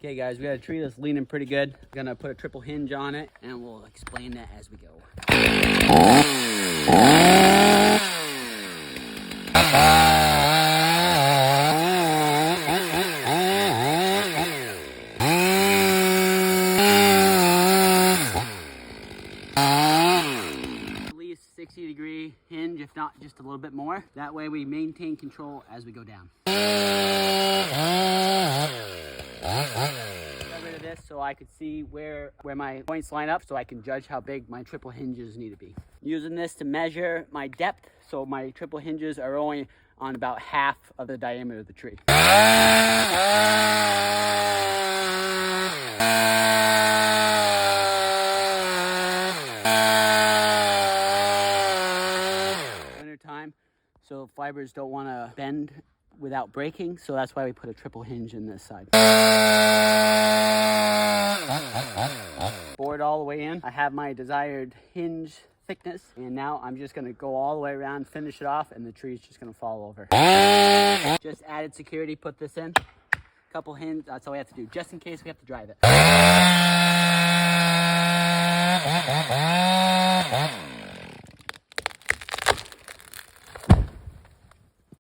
Okay guys, we got a tree that's leaning pretty good. Gonna put a triple hinge on it and we'll explain that as we go. At least 60-degree hinge, if not just a little bit more. That way we maintain control as we go down. Got rid of this so I could see where my points line up so I can judge how big my triple hinges need to be. Using this to measure my depth, so my triple hinges are only on about half of the diameter of the tree. Winter time, so fibers don't want to bend without breaking, so that's why we put a triple hinge in this side. Bored all the way in. I have my desired hinge thickness, and now I'm just gonna go all the way around, finish it off, and the tree's just gonna fall over. Just added security, put this in. Couple hinges, that's all we have to do, just in case we have to drive it.